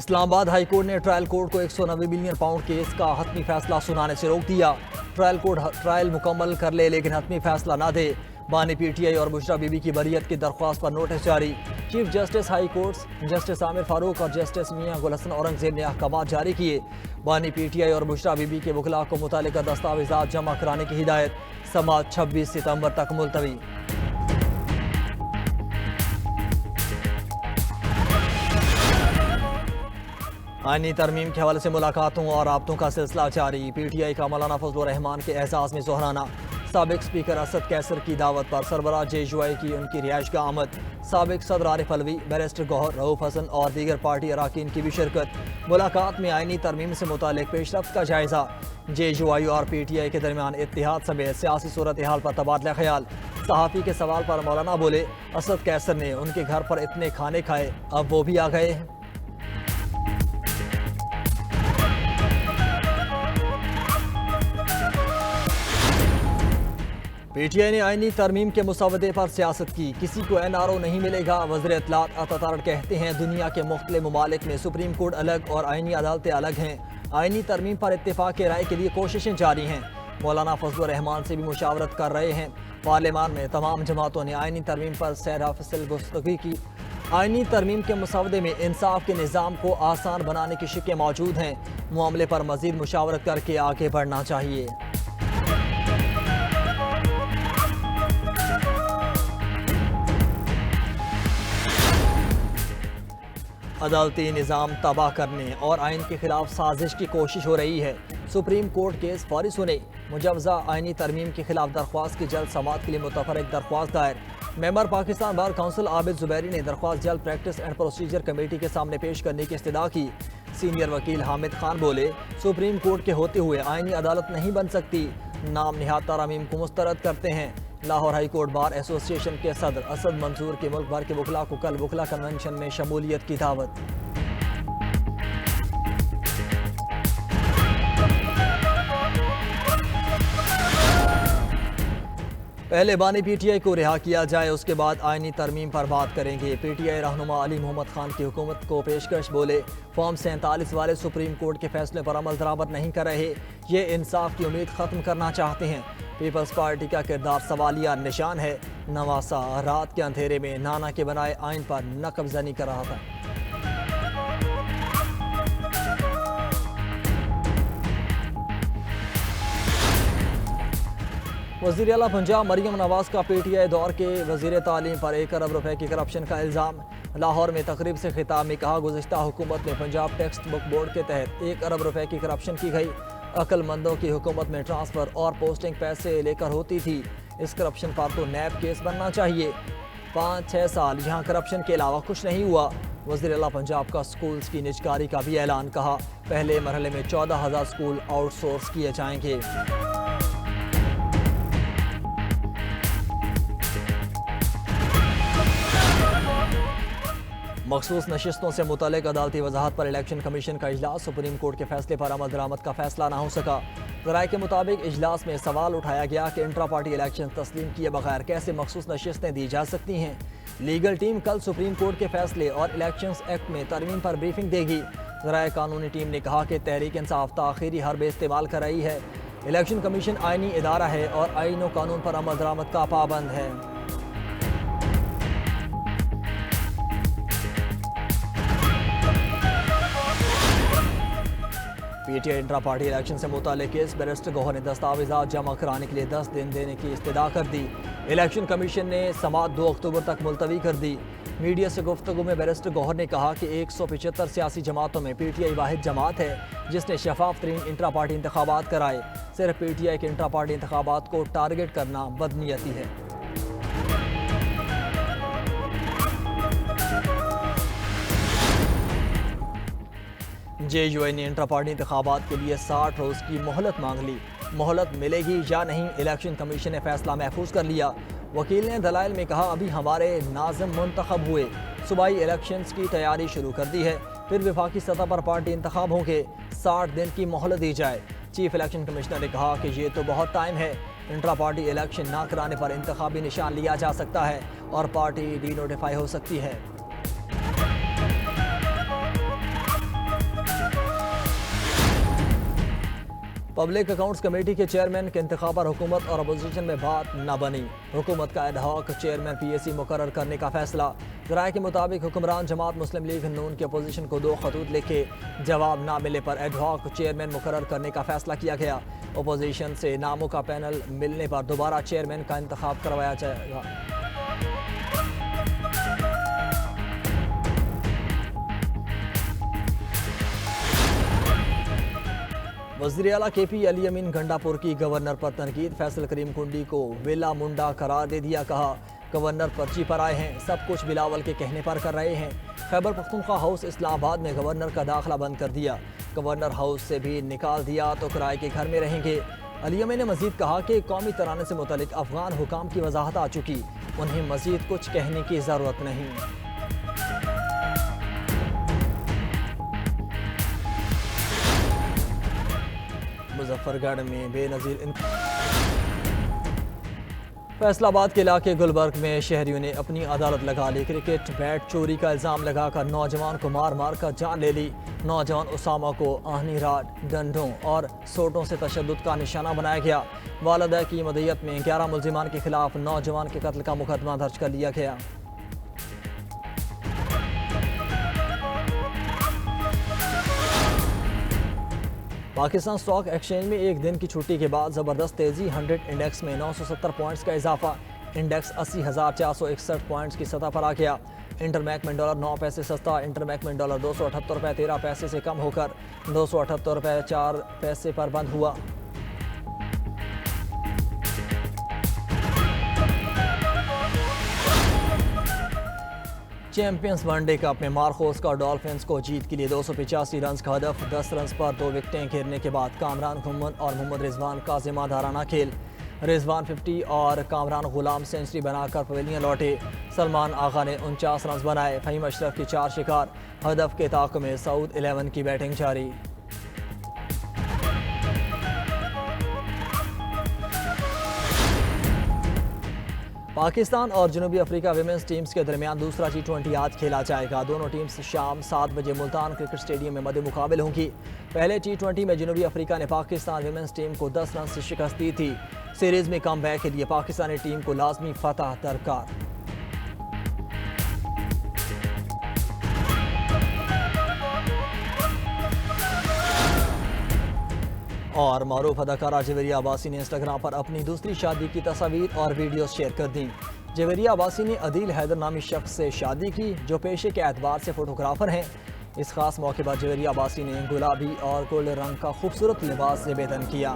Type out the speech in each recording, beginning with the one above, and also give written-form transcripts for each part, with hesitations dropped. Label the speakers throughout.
Speaker 1: اسلام آباد high court نے trial court کو 190 ملین پاؤنڈ کیس کا حتمی فیصلہ سنانے سے روک دیا۔ ٹرائل کورٹ ٹرائل مکمل کر لے لیکن حتمی فیصلہ نہ دے۔ بانی پی ٹی آئی اور بشرا بی بی کی بریت کی درخواست پر نوٹس جاری۔ Chief justice high courts justice Aamir Farooq اور جسٹس میاں گل حسن اورنگزیب نے احکامات جاری کیے۔ بانی پی ٹی آئی اور بشرا بی بی کے وکلاء کو متعلقہ دستاویزات جمع کرانے کی ہدایت۔ سماعت 26 ستمبر تک ملتوی۔ آئینی ترمیم کے حوالے سے ملاقاتوں اور رابطوں کا سلسلہ جاری۔ پی ٹی آئی کا مولانا فضل الرحمان کے اعزاز میں ظہرانہ۔ سابق اسپیکر اسد کیسر کی دعوت پر سربراہ جے یو آئی کی ان کی رہائش گاہ آمد۔ سابق صدر عارف علوی، بیرسٹر گوہر رؤوف حسن اور دیگر پارٹی اراکین کی بھی شرکت۔ ملاقات میں آئینی ترمیم سے متعلق پیش رفت کا جائزہ۔ جے یو آئی اور پی ٹی آئی کے درمیان اتحاد سمیت سیاسی صورتحال پر تبادلہ خیال۔ صحافی کے سوال پر مولانا بولے، اسد کیسر نے ان کے گھر پر اتنے کھانے کھائے، اب وہ بھی آ گئے ہیں۔ پی ٹی آئی نے آئینی ترمیم کے مسودے پر سیاست کی۔ کسی کو این آر او نہیں ملے گا۔ وزیر اطلاعات عطا کہتے ہیں دنیا کے مختلف ممالک میں سپریم کورٹ الگ اور آئینی عدالتیں الگ ہیں۔ آئینی ترمیم پر اتفاق رائے کے لیے کوششیں جاری ہیں۔ مولانا فضل الرحمان سے بھی مشاورت کر رہے ہیں۔ پارلیمان میں تمام جماعتوں نے آئینی ترمیم پر سیر فصل گفتگو کی۔ آئینی ترمیم کے مسودے میں انصاف کے نظام کو آسان بنانے کی شقیں موجود ہیں۔ معاملے پر مزید مشاورت کر کے آگے بڑھنا چاہیے۔ عدالتی نظام تباہ کرنے اور آئین کے خلاف سازش کی کوشش ہو رہی ہے۔ سپریم کورٹ کیس فوری سنے۔ مجوزہ آئینی ترمیم کے خلاف درخواست کی جلد سماعت کے لیے متفرق درخواست دائر۔ ممبر پاکستان بار کونسل عابد زبیری نے درخواست جلد پریکٹس اینڈ پروسیجر کمیٹی کے سامنے پیش کرنے کی استدعا کی۔ سینئر وکیل حامد خان بولے، سپریم کورٹ کے ہوتے ہوئے آئینی عدالت نہیں بن سکتی۔ نام نہاد ترامیم کو مسترد کرتے ہیں۔ لاہور ہائی کورٹ بار ایسوسی ایشن کے صدر اسد منصور کے ملک بھر کے وکلاء کو کل وکلاء کنونشن میں شمولیت کی دعوت۔ پہلے بانی پی ٹی آئی کو رہا کیا جائے، اس کے بعد آئینی ترمیم پر بات کریں گے۔ پی ٹی آئی رہنما علی محمد خان کی حکومت کو پیشکش، بولے فارم 47 والے سپریم کورٹ کے فیصلے پر عمل درآمد نہیں کر رہے، یہ انصاف کی امید ختم کرنا چاہتے ہیں۔ پیپلز پارٹی کا کردار سوالیہ نشان ہے۔ نواسا رات کے اندھیرے میں نانا کے بنائے آئین پر نقب زنی کر رہا تھا۔ وزیر اعلیٰ پنجاب مریم نواز کا پی ٹی آئی دور کے وزیر تعلیم پر 1 ارب روپے کی کرپشن کا الزام۔ لاہور میں تقریب سے خطاب میں کہا، گزشتہ حکومت میں پنجاب ٹیکسٹ بک بورڈ کے تحت 1 ارب روپے کی کرپشن کی گئی۔ عقل مندوں کی حکومت میں ٹرانسفر اور پوسٹنگ پیسے لے کر ہوتی تھی۔ اس کرپشن پر تو نیب کیس بننا چاہیے۔ 5-6 سال یہاں کرپشن کے علاوہ کچھ نہیں ہوا۔ وزیر اعلیٰ پنجاب کا سکولز کی نجکاری کا بھی اعلان، کہا پہلے مرحلے میں 14,000 سکول آؤٹ سورس کیے جائیں گے۔ مخصوص نشستوں سے متعلق عدالتی وضاحت پر الیکشن کمیشن کا اجلاس۔ سپریم کورٹ کے فیصلے پر عمل درآمد کا فیصلہ نہ ہو سکا۔ ذرائع کے مطابق اجلاس میں سوال اٹھایا گیا کہ انٹرا پارٹی الیکشن تسلیم کیے بغیر کیسے مخصوص نشستیں دی جا سکتی ہیں۔ لیگل ٹیم کل سپریم کورٹ کے فیصلے اور الیکشنز ایکٹ میں ترمیم پر بریفنگ دے گی۔ ذرائع قانونی ٹیم نے کہا کہ تحریک انصاف تاخیری حربے استعمال کر رہی ہے۔ الیکشن کمیشن آئینی ادارہ ہے اور آئین و قانون پر عمل درآمد کا پابند ہے۔ P T I intra party election سے متعلق کیس، بیرسٹر گوہر نے دستاویزات جمع کرانے کے لیے 10 دن دینے کی استدعا کر دی۔ الیکشن کمیشن نے سماعت 2 اکتوبر تک ملتوی کر دی۔ میڈیا سے گفتگو میں بیرسٹر گوہر نے کہا کہ 175 سیاسی جماعتوں میں پی ٹی آئی واحد جماعت ہے جس نے شفاف ترین انٹرا پارٹی انتخابات کرائے۔ صرف پی ٹی آئی کے انٹرا پارٹی انتخابات کو ٹارگٹ کرنا بدنیتی ہے۔ جے یو آئی نے انٹرا پارٹی انتخابات کے لیے 60 روز کی مہلت مانگ لی۔ مہلت ملے گی یا نہیں، الیکشن کمیشن نے فیصلہ محفوظ کر لیا۔ وکیل نے دلائل میں کہا، ابھی ہمارے ناظم منتخب ہوئے، صوبائی الیکشنز کی تیاری شروع کر دی ہے، پھر وفاقی سطح پر پارٹی انتخاب ہوں گے، 60 دن کی مہلت دی جائے۔ چیف الیکشن کمشنر نے کہا کہ یہ تو بہت ٹائم ہے، انٹرا پارٹی الیکشن نہ کرانے پر انتخابی نشان لیا جا سکتا ہے اور پارٹی ڈی نوٹیفائی ہو سکتی ہے۔ پبلک اکاؤنٹس کمیٹی کے چیئرمین کے انتخاب پر حکومت اور اپوزیشن میں بات نہ بنی۔ حکومت کا ایڈ ہاک چیئرمین پی اے سی مقرر کرنے کا فیصلہ۔ ذرائع کے مطابق حکمران جماعت مسلم لیگ نون کی اپوزیشن کو 2 خطوط لکھے، جواب نہ ملنے پر ایڈ ہاک چیئرمین مقرر کرنے کا فیصلہ کیا گیا۔ اپوزیشن سے ناموں کا پینل ملنے پر دوبارہ چیئرمین کا انتخاب کروایا جائے گا۔ وزیر اعلیٰ کے پی علی امین گنڈا پور کی گورنر پر تنقید۔ فیصل کریم کنڈی کو ویلا منڈا قرار دے دیا، کہا گورنر پرچی پر آئے ہیں، سب کچھ بلاول کے کہنے پر کر رہے ہیں۔ خیبر پختونخوا ہاؤس اسلام آباد میں گورنر کا داخلہ بند کر دیا، گورنر ہاؤس سے بھی نکال دیا تو کرائے کے گھر میں رہیں گے۔ علی امین نے مزید کہا کہ قومی ترانے سے متعلق افغان حکام کی وضاحت آ چکی، انہیں مزید کچھ کہنے کی ضرورت نہیں۔ مظفر گڑھ میں بے نظیر فیصل آباد کے علاقے گلبرگ میں شہریوں نے اپنی عدالت لگا لی۔ کرکٹ بیٹ چوری کا الزام لگا کر نوجوان کو مار مار کر جان لے لی۔ نوجوان اسامہ کو آہنی راڈ، ڈنڈوں اور سوٹوں سے تشدد کا نشانہ بنایا گیا۔ والدہ کی مدعیت میں 11 ملزمان کے خلاف نوجوان کے قتل کا مقدمہ درج کر لیا گیا۔ پاکستان اسٹاک ایکسچینج میں ایک دن کی چھٹی کے بعد زبردست تیزی، 100 انڈیکس میں 970 پوائنٹس کا اضافہ، انڈیکس 80,461 پوائنٹس کی سطح پر آ گیا۔ انٹرمیک میں ڈالر 9 پیسے سستا، انٹرمیک میں ڈالر 278 روپے 13 پیسے سے کم ہو کر 278 روپے 4 پیسے پر بند ہوا۔ چیمپئنز ون ڈے کپ میں مارکوس کا ڈالفنز کو جیت کے لیے 285 رنز کا ہدف، 10 رنز پر 2 وکٹیں گرنے کے بعد کامران محمد اور محمد رضوان کا ذمہ دارانہ کھیل۔ رضوان 50 اور کامران غلام سینچری بنا کر پویلین لوٹے۔ سلمان آغا نے 49 رنز بنائے، فہیم اشرف کی 4 شکار۔ ہدف کے تعاقب میں سعود 11 کی بیٹنگ جاری۔ پاکستان اور جنوبی افریقہ ویمنز ٹیمز کے درمیان دوسرا T20 آج کھیلا جائے گا۔ دونوں ٹیمز شام 7 بجے ملتان کرکٹ اسٹیڈیم میں مد مقابل ہوں گی۔ پہلے T20 میں جنوبی افریقہ نے پاکستان ویمنز ٹیم کو 10 رن سے شکست دی تھی۔ سیریز میں کم بیک کے لیے پاکستانی ٹیم کو لازمی فتح درکار۔ اور معروف اداکارہ جویریہ عباسی نے انسٹاگرام پر اپنی دوسری شادی کی تصاویر اور ویڈیوز شیئر کر دیں۔ جویریہ عباسی نے عدیل حیدر نامی شخص سے شادی کی جو پیشے کے اعتبار سے فوٹوگرافر ہیں۔ اس خاص موقع پر جویریہ عباسی نے گلابی اور گولڈ رنگ کا خوبصورت لباس زیب تن کیا۔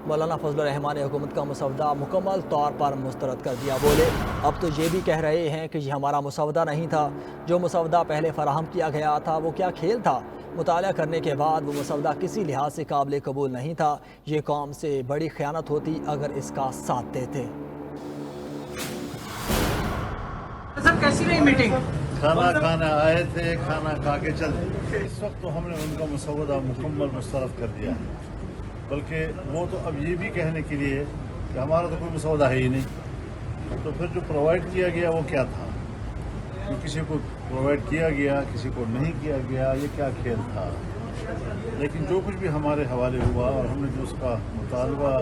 Speaker 1: مولانا فضل الرحمان نے حکومت کا مسودہ مکمل طور پر مسترد کر دیا، بولے اب تو یہ بھی کہہ رہے ہیں کہ یہ ہمارا مسودہ نہیں تھا، جو مسودہ پہلے فراہم کیا گیا تھا وہ کیا کھیل تھا، مطالعہ کرنے کے بعد وہ مسودہ کسی لحاظ سے قابل قبول نہیں تھا، یہ قوم سے بڑی خیانت ہوتی اگر اس کا ساتھ دیتے۔
Speaker 2: کیسی رہی میٹنگ؟
Speaker 3: کھانا کھانا آئے تھے، کھانا کھا کے چلے۔ اس وقت تو ہم نے ان کا مسودہ مکمل مسترد کر دیا ہے، بلکہ وہ تو اب یہ بھی کہنے کے لیے کہ ہمارا تو کوئی مسودہ ہے ہی نہیں، تو پھر جو پرووائڈ کیا گیا وہ کیا تھا، کسی کو پرووائڈ کیا گیا کسی کو نہیں کیا گیا، یہ کیا کھیل تھا۔ لیکن جو کچھ بھی ہمارے حوالے ہوا اور ہم نے جو اس کا مطالعہ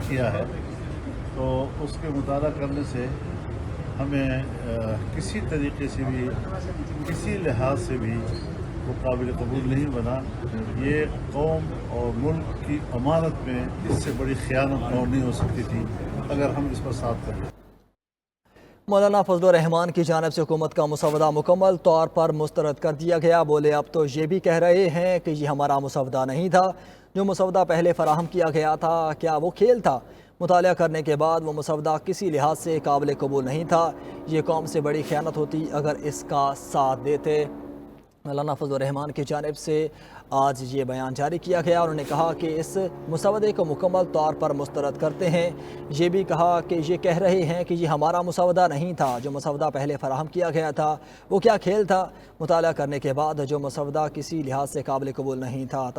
Speaker 3: کیا ہے، تو اس کے مطالعہ کرنے سے ہمیں کسی طریقے سے بھی کسی لحاظ سے بھی وہ قابل قبول نہیں بنا۔ یہ قوم اور ملک کی امانت میں اس سے بڑی خیانت اور نہیں ہو سکتی تھی اگر ہم اس پر ساتھ کریں۔
Speaker 1: مولانا فضل الرحمان کی جانب سے حکومت کا مسودہ مکمل طور پر مسترد کر دیا گیا، بولے اب تو یہ بھی کہہ رہے ہیں کہ یہ ہمارا مسودہ نہیں تھا، جو مسودہ پہلے فراہم کیا گیا تھا کیا وہ کھیل تھا، مطالعہ کرنے کے بعد وہ مسودہ کسی لحاظ سے قابل قبول نہیں تھا، یہ قوم سے بڑی خیانت ہوتی اگر اس کا ساتھ دیتے۔ مولانا فضل الرحمان کی جانب سے آج یہ بیان جاری کیا گیا، انہوں نے کہا کہ اس مسودے کو مکمل طور پر مسترد کرتے ہیں، یہ بھی کہا کہ یہ کہہ رہے ہیں کہ یہ ہمارا مسودہ نہیں تھا، جو مسودہ پہلے فراہم کیا گیا تھا وہ کیا کھیل تھا، مطالعہ کرنے کے بعد جو مسودہ کسی لحاظ سے قابل قبول نہیں تھا۔